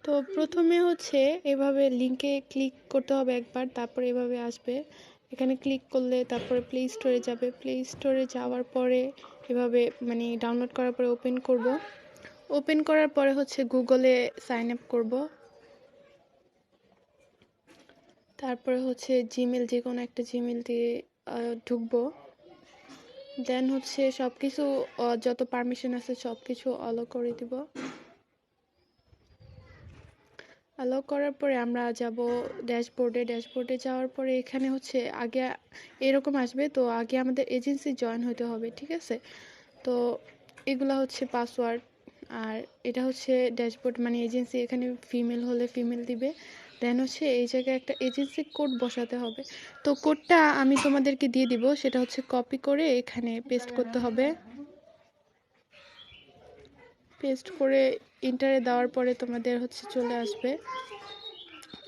তো প্রথমে হচ্ছে এভাবে লিংকে ক্লিক করতে হবে একবার, তারপরে এভাবে আসবে, এখানে ক্লিক করলে তারপরে প্লে স্টোরে যাবে, প্লে স্টোরে যাওয়ার পরে এভাবে মানে ডাউনলোড করার পরে ওপেন করব, ওপেন করার পরে হচ্ছে গুগলে সাইন আপ করব, তারপরে হচ্ছে জিমেল, যে কোনো একটা জিমেল দিয়ে ঢুকবো, দেন হচ্ছে সব কিছু যত পারমিশন আছে সব কিছু অ্যালো করে দিব। অ্যালো করার পরে আমরা যাব ড্যাশবোর্ডে, ড্যাশবোর্ডে যাওয়ার পরে এখানে হচ্ছে আগে এরকম আসবে, তো আগে আমাদের এজেন্সি জয়েন হতে হবে, ঠিক আছে। তো এগুলা হচ্ছে পাসওয়ার্ড, আর এটা হচ্ছে ড্যাশবোর্ড মানে এজেন্সি, এখানে ফিমেল হলে ফিমেল দিবে, দেন হচ্ছে এই জায়গায় একটা এজেন্সি কোড বসাতে হবে। তো কোডটা আমি তোমাদেরকে দিয়ে দিব, সেটা হচ্ছে কপি করে এখানে পেস্ট করতে হবে, পেস্ট করে ইন্টারে দেওয়ার পরে তোমাদের হচ্ছে চলে আসবে,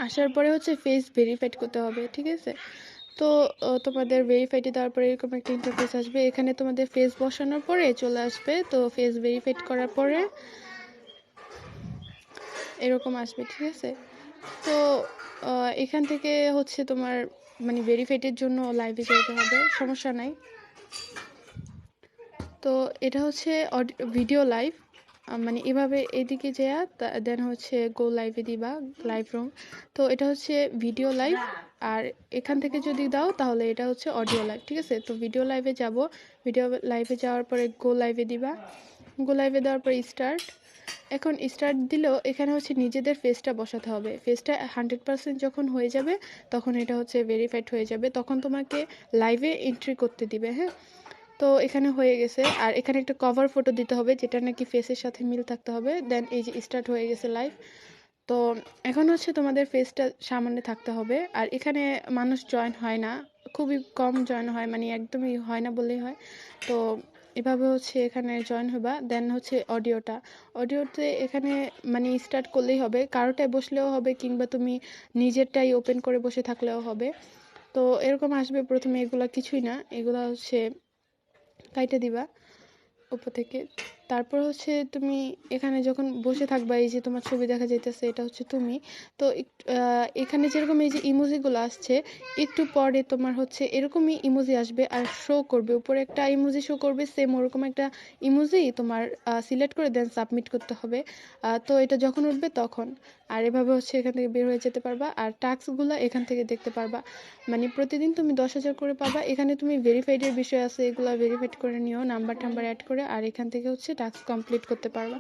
আসার পরে হচ্ছে ফেস ভেরিফাইড করতে হবে, ঠিক আছে। তো তোমাদের ভেরিফাইড দেওয়ার পরে এরকম একটা ইন্টারফেস আসবে, এখানে তোমাদের ফেস বসানোর পরে চলে আসবে, তো ফেস ভেরিফাইড করার পরে এরকম আসবে, ঠিক আছে। তো এখান থেকে হচ্ছে তোমার মানে ভেরিফাইডের জন্য লাইভে যেতে হবে, সমস্যা নাই। তো এটা হচ্ছে ভিডিও লাইভ, মানে এভাবে এদিকে যায়া দেন হচ্ছে গো লাইভে দিবা, লাইভ রুম। তো এটা হচ্ছে ভিডিও লাইভ, আর এখান থেকে যদি দাও তাহলে এটা হচ্ছে অডিও লাইভ, ঠিক আছে। তো ভিডিও লাইভে যাব, ভিডিও লাইভে যাওয়ার পরে গো লাইভে দিবা, গো লাইভে দেওয়ার পরে স্টার্ট। এখন স্টার্ট দিলেও এখানে হচ্ছে নিজেদের ফেসটা বসাতে হবে, ফেসটা 100% যখন হয়ে যাবে তখন এটা হচ্ছে ভেরিফাইড হয়ে যাবে, তখন তোমাকে লাইভে এন্ট্রি করতে দিবে, হ্যাঁ। তো এখানে হয়ে গেছে, আর এখানে একটা কভার ফটো দিতে হবে যেটা নাকি ফেসের সাথে মিল থাকতে হবে, দেন এই যে স্টার্ট হয়ে গেছে লাইভ। তো এখন হচ্ছে তোমাদের ফেসটা সামনে থাকতে হবে, আর এখানে মানুষ জয়েন হয় না, খুবই কম জয়েন হয়, মানে একদমই হয় না বললেই হয়। তো এভাবে হচ্ছে এখানে জয়েন হবা, দেন হচ্ছে অডিওতে এখানে মানে স্টার্ট করলেই হবে, কারোটায় বসলেও হবে কিংবা তুমি নিজেরটাই ওপেন করে বসে থাকলেও হবে। তো এরকম আসবে, প্রথমে এগুলা কিছুই না, এগুলা হচ্ছে কাইটে দিবা উপর থেকে। তারপর হচ্ছে তুমি এখানে যখন বসে থাকবা, এই যে তোমার ছবি দেখা যাইতেছে এটা হচ্ছে তুমি। তো এখানে যেরকম এই যে ইমোজিগুলো আসছে, একটু পরে তোমার হচ্ছে এরকমই ইমোজি আসবে আর শো করবে, উপরে একটা ইমোজি শো করবে, সেম ওরকম একটা ইমোজি তোমার সিলেক্ট করে দেন সাবমিট করতে হবে। তো এটা যখন উঠবে তখন, আর এভাবে হচ্ছে এখান থেকে বের হয়ে যেতে পারবা, আর টাস্কগুলো এখান থেকে দেখতে পারবা, মানে প্রতিদিন তুমি 10,000 করে পাবা। এখানে তুমি ভেরিফাইডের বিষয় আছে, এগুলো ভেরিফাইড করে নিও নাম্বার টাম্বার অ্যাড করে, আর এখান থেকে হচ্ছে টাস্ক কমপ্লিট করতে পারবা।